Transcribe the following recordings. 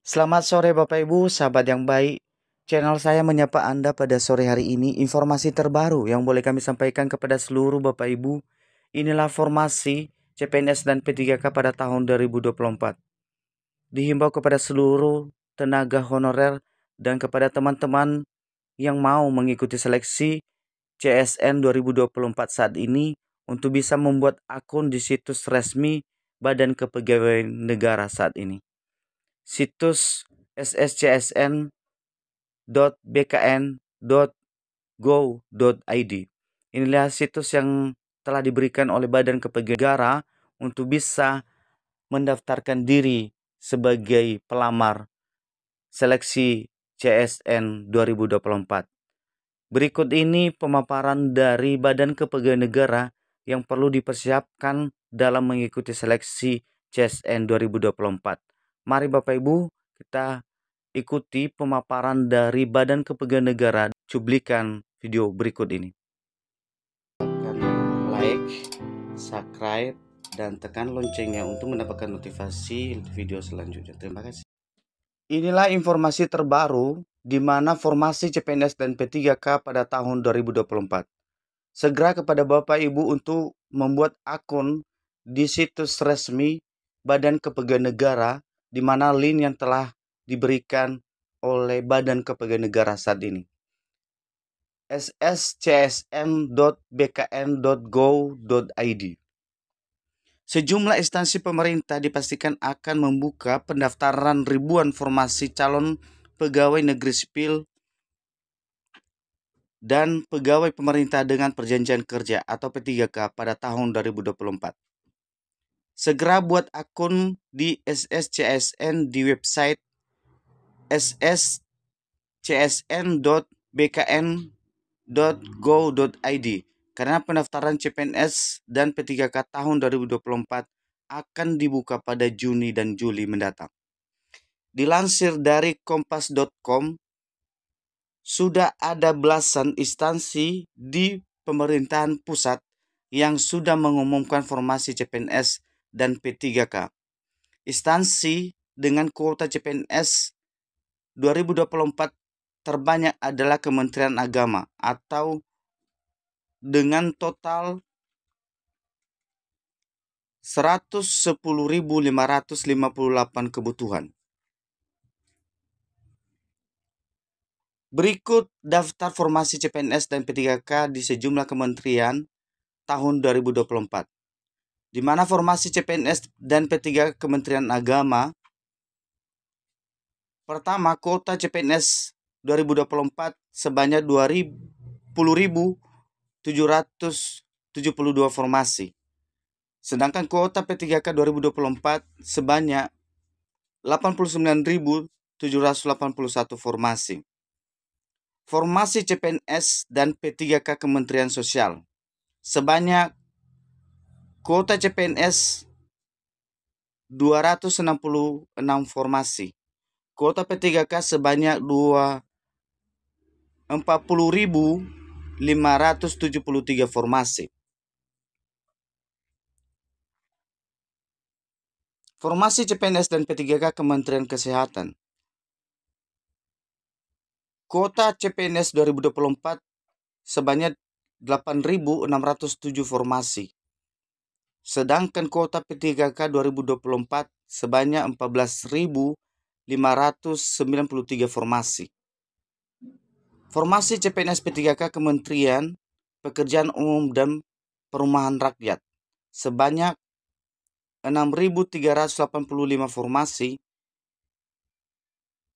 Selamat sore Bapak Ibu, sahabat yang baik. Channel saya menyapa Anda pada sore hari ini. Informasi terbaru yang boleh kami sampaikan kepada seluruh Bapak Ibu. Inilah formasi CPNS dan P3K pada tahun 2024. Dihimbau kepada seluruh tenaga honorer dan kepada teman-teman yang mau mengikuti seleksi CSN 2024 saat ini untuk bisa membuat akun di situs resmi Badan Kepegawaian Negara saat ini. Situs sscsn.bkn.go.id. Inilah situs yang telah diberikan oleh Badan Kepegawaian Negara untuk bisa mendaftarkan diri sebagai pelamar seleksi CSN 2024. Berikut ini pemaparan dari Badan Kepegawaian Negara yang perlu dipersiapkan dalam mengikuti seleksi CSN 2024. Mari Bapak Ibu, kita ikuti pemaparan dari Badan Kepegawaian Negara. Cuplikan video berikut ini. Tekan like, subscribe, dan tekan loncengnya untuk mendapatkan notifikasi video selanjutnya. Terima kasih. Inilah informasi terbaru di mana formasi CPNS dan P3K pada tahun 2024. Segera kepada Bapak Ibu untuk membuat akun di situs resmi Badan Kepegawaian Negara, di mana link yang telah diberikan oleh Badan Kepegawaian Negara saat ini. sscsm.bkn.go.id. Sejumlah instansi pemerintah dipastikan akan membuka pendaftaran ribuan formasi calon pegawai negeri sipil dan pegawai pemerintah dengan perjanjian kerja atau P3K pada tahun 2024. Segera buat akun di SSCSN di website sscsn.bkn.go.id karena pendaftaran CPNS dan P3K tahun 2024 akan dibuka pada Juni dan Juli mendatang. Dilansir dari kompas.com, sudah ada belasan instansi di pemerintahan pusat yang sudah mengumumkan formasi CPNS dan P3K. Instansi dengan kuota CPNS 2024 terbanyak adalah Kementerian Agama atau dengan total 110.558 kebutuhan. Berikut daftar formasi CPNS dan P3K di sejumlah kementerian tahun 2024. Di mana formasi CPNS dan P3K Kementerian Agama. Pertama, kuota CPNS 2024 sebanyak 20.772 formasi. Sedangkan kuota P3K 2024 sebanyak 89.781 formasi. Formasi CPNS dan P3K Kementerian Sosial sebanyak kuota CPNS 266 formasi. Kuota P3K sebanyak 40.573 formasi. Formasi CPNS dan P3K Kementerian Kesehatan. Kuota CPNS 2024 sebanyak 8.607 formasi. Sedangkan kuota P3K 2024 sebanyak 14.593 formasi. Formasi CPNS P3K Kementerian Pekerjaan Umum dan Perumahan Rakyat sebanyak 6.385 formasi.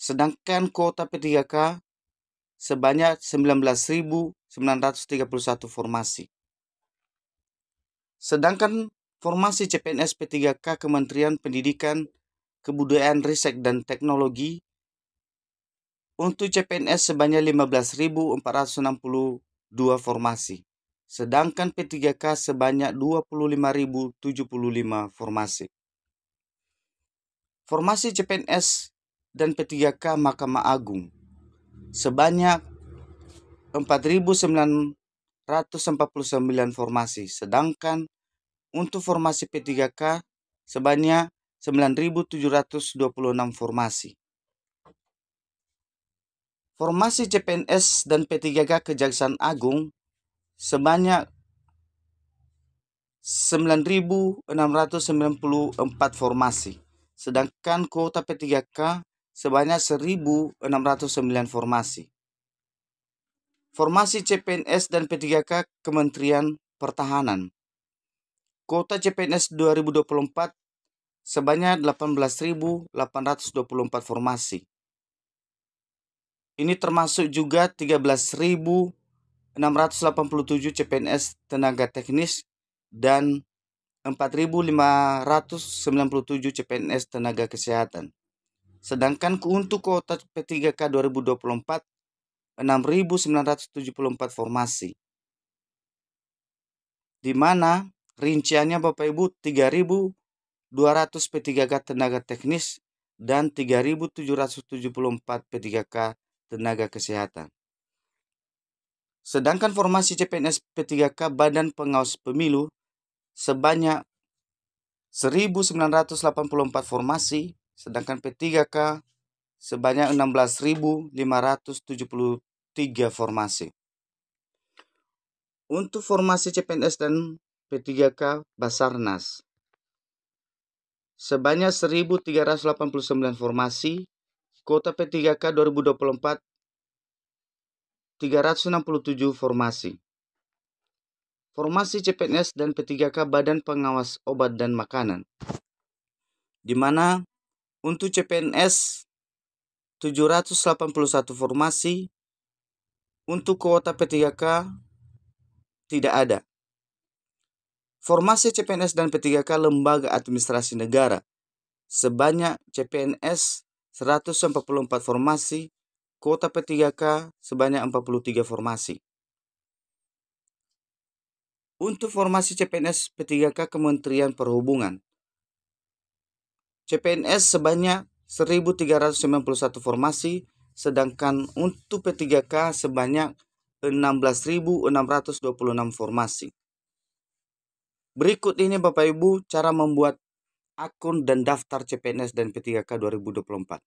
Sedangkan kuota P3K sebanyak 19.931 formasi. Sedangkan formasi CPNS P3K Kementerian Pendidikan, Kebudayaan, Riset, dan Teknologi untuk CPNS sebanyak 15.462 formasi. Sedangkan P3K sebanyak 25.075 formasi. Formasi CPNS dan P3K Mahkamah Agung sebanyak 4.949 formasi. Sedangkan untuk formasi P3K sebanyak 9.726 formasi. Formasi CPNS dan P3K Kejaksaan Agung sebanyak 9.694 formasi, sedangkan kuota P3K sebanyak 1.609 formasi. Formasi CPNS dan P3K Kementerian Pertahanan. Kuota CPNS 2024 sebanyak 18.824 formasi. Ini termasuk juga 13.687 CPNS tenaga teknis dan 4.597 CPNS tenaga kesehatan. Sedangkan untuk kuota P3K 2024 6.974 formasi. Di mana rinciannya Bapak Ibu 3.200 P3K tenaga teknis dan 3.774 P3K tenaga kesehatan. Sedangkan formasi CPNS P3K Badan Pengawas Pemilu sebanyak 1.984 formasi, sedangkan P3K sebanyak 16.573 formasi. Untuk formasi CPNS dan P3K Basarnas sebanyak 1.389 formasi, kuota P3K 2024 367 formasi. Formasi CPNS dan P3K Badan Pengawas Obat dan Makanan, di mana untuk CPNS 781 formasi, untuk kuota P3K tidak ada. Formasi CPNS dan P3K Lembaga Administrasi Negara sebanyak CPNS 144 formasi, kuota P3K sebanyak 43 formasi. Untuk formasi CPNS P3K Kementerian Perhubungan, CPNS sebanyak 1.391 formasi, sedangkan untuk P3K sebanyak 16.626 formasi. Berikut ini Bapak Ibu cara membuat akun dan daftar CPNS dan P3K 2024.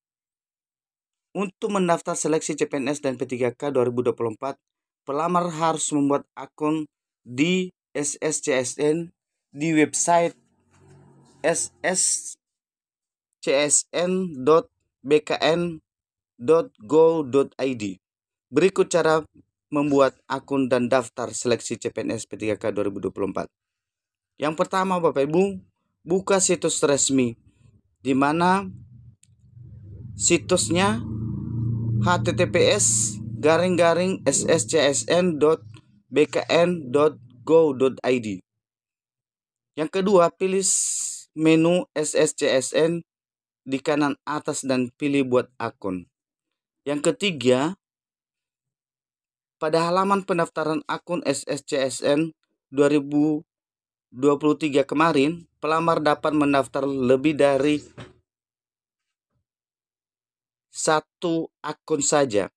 Untuk mendaftar seleksi CPNS dan P3K 2024, pelamar harus membuat akun di SSCSN di website sscsn.bkn.go.id. Berikut cara membuat akun dan daftar seleksi CPNS P3K 2024. Yang pertama Bapak Ibu, buka situs resmi, di mana situsnya https://sscsn.bkn.go.id. Yang kedua, pilih menu SSCSN di kanan atas dan pilih buat akun. Yang ketiga, pada halaman pendaftaran akun SSCSN 2023 kemarin, pelamar dapat mendaftar lebih dari satu akun saja.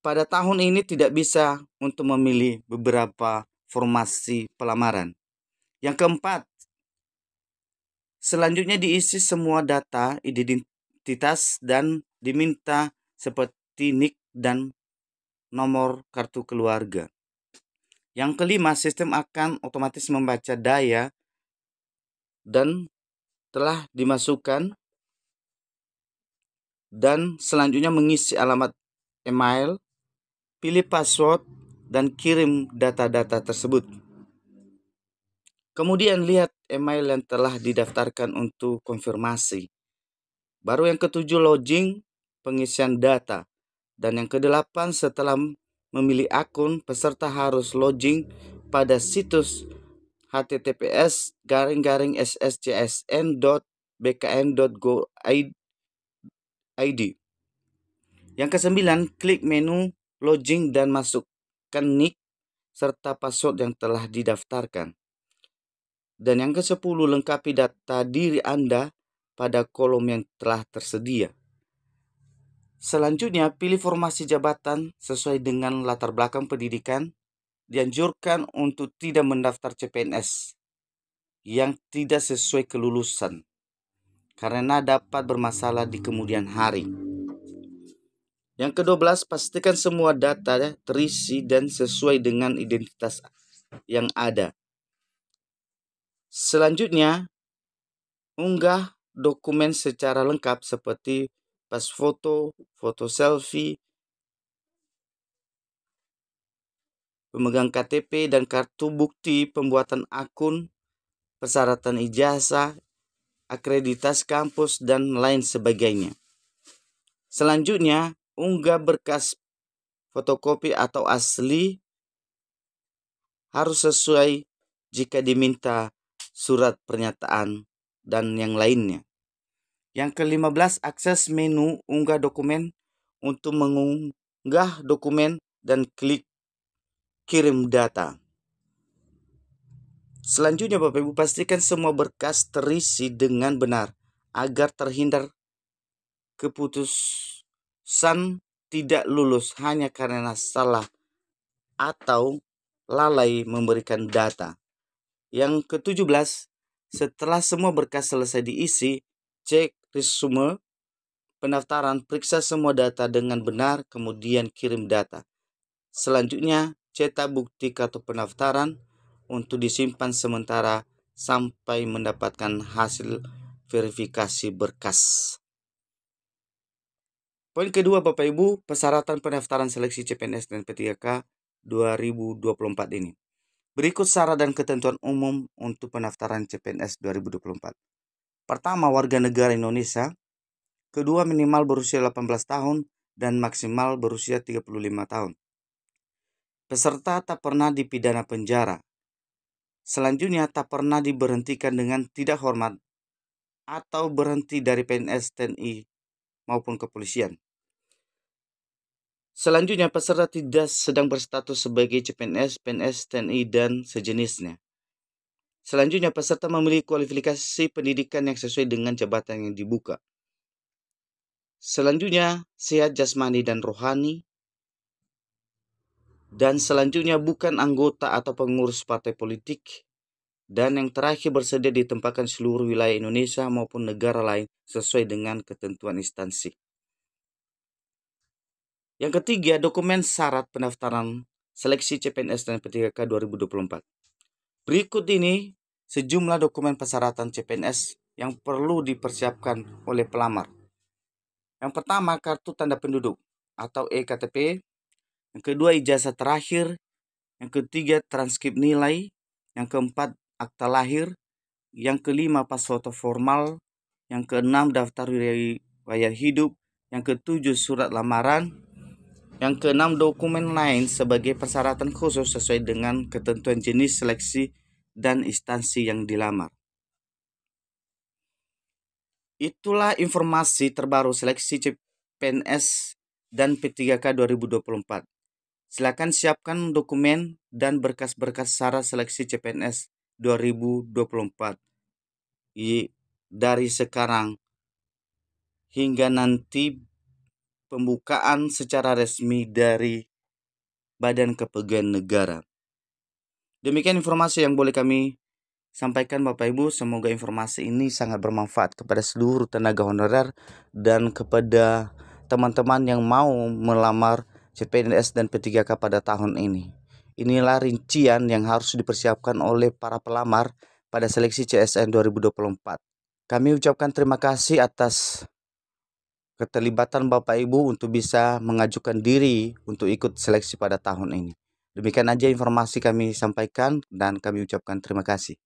Pada tahun ini tidak bisa untuk memilih beberapa formasi pelamaran. Yang keempat, selanjutnya diisi semua data identitas dan diminta seperti NIK dan nomor kartu keluarga. Yang kelima, sistem akan otomatis membaca daya dan telah dimasukkan, dan selanjutnya mengisi alamat email, pilih password, dan kirim data-data tersebut. Kemudian lihat email yang telah didaftarkan untuk konfirmasi. Baru yang ketujuh, login, pengisian data. Dan yang kedelapan, setelah memilih akun, peserta harus login pada situs https://sscsn.bkn.go.id. Yang kesembilan, klik menu login dan masukkan NIK serta password yang telah didaftarkan. Dan yang ke-10, lengkapi data diri Anda pada kolom yang telah tersedia. Selanjutnya, pilih formasi jabatan sesuai dengan latar belakang pendidikan. Dianjurkan untuk tidak mendaftar CPNS yang tidak sesuai kelulusan, karena dapat bermasalah di kemudian hari. Yang ke-12, pastikan semua data terisi dan sesuai dengan identitas yang ada. Selanjutnya, unggah dokumen secara lengkap seperti pas foto, foto selfie, pemegang KTP dan kartu bukti pembuatan akun, persyaratan ijazah, akreditasi kampus, dan lain sebagainya. Selanjutnya, unggah berkas fotokopi atau asli, harus sesuai jika diminta surat pernyataan dan yang lainnya. Yang ke-15, akses menu unggah dokumen untuk mengunggah dokumen dan klik kirim data. Selanjutnya Bapak Ibu, pastikan semua berkas terisi dengan benar agar terhindar keputusan tidak lulus hanya karena salah atau lalai memberikan data. Yang ke-17, setelah semua berkas selesai diisi, cek resume pendaftaran, periksa semua data dengan benar, kemudian kirim data. Selanjutnya, cetak bukti kartu pendaftaran untuk disimpan sementara sampai mendapatkan hasil verifikasi berkas. Poin kedua Bapak Ibu, persyaratan pendaftaran seleksi CPNS dan P3K 2024 ini. Berikut syarat dan ketentuan umum untuk pendaftaran CPNS 2024. Pertama, warga negara Indonesia. Kedua, minimal berusia 18 tahun dan maksimal berusia 35 tahun. Peserta tak pernah dipidana penjara. Selanjutnya, tak pernah diberhentikan dengan tidak hormat atau berhenti dari PNS, TNI, maupun kepolisian. Selanjutnya, peserta tidak sedang berstatus sebagai CPNS, PNS, TNI, dan sejenisnya. Selanjutnya, peserta memiliki kualifikasi pendidikan yang sesuai dengan jabatan yang dibuka. Selanjutnya, sehat jasmani dan rohani. Dan selanjutnya, bukan anggota atau pengurus partai politik. Dan yang terakhir, bersedia ditempatkan seluruh wilayah Indonesia maupun negara lain sesuai dengan ketentuan instansi. Yang ketiga, dokumen syarat pendaftaran seleksi CPNS dan P3K 2024. Berikut ini sejumlah dokumen persyaratan CPNS yang perlu dipersiapkan oleh pelamar. Yang pertama, kartu tanda penduduk atau eKTP. Yang kedua, ijazah terakhir. Yang ketiga, transkrip nilai. Yang keempat, akta lahir. Yang kelima, pas foto formal. Yang keenam, daftar riwayat hidup. Yang ketujuh, surat lamaran. Yang keenam, dokumen lain sebagai persyaratan khusus sesuai dengan ketentuan jenis seleksi dan instansi yang dilamar. Itulah informasi terbaru seleksi CPNS dan P3K 2024. Silakan siapkan dokumen dan berkas-berkas syarat seleksi CPNS 2024 dari sekarang hingga nanti pembukaan secara resmi dari Badan Kepegawaian Negara. Demikian informasi yang boleh kami sampaikan Bapak Ibu. Semoga informasi ini sangat bermanfaat kepada seluruh tenaga honorer dan kepada teman-teman yang mau melamar CPNS dan P3K pada tahun ini. Inilah rincian yang harus dipersiapkan oleh para pelamar pada seleksi CSN 2024. Kami ucapkan terima kasih atas keterlibatan Bapak Ibu untuk bisa mengajukan diri untuk ikut seleksi pada tahun ini. Demikian aja informasi kami sampaikan dan kami ucapkan terima kasih.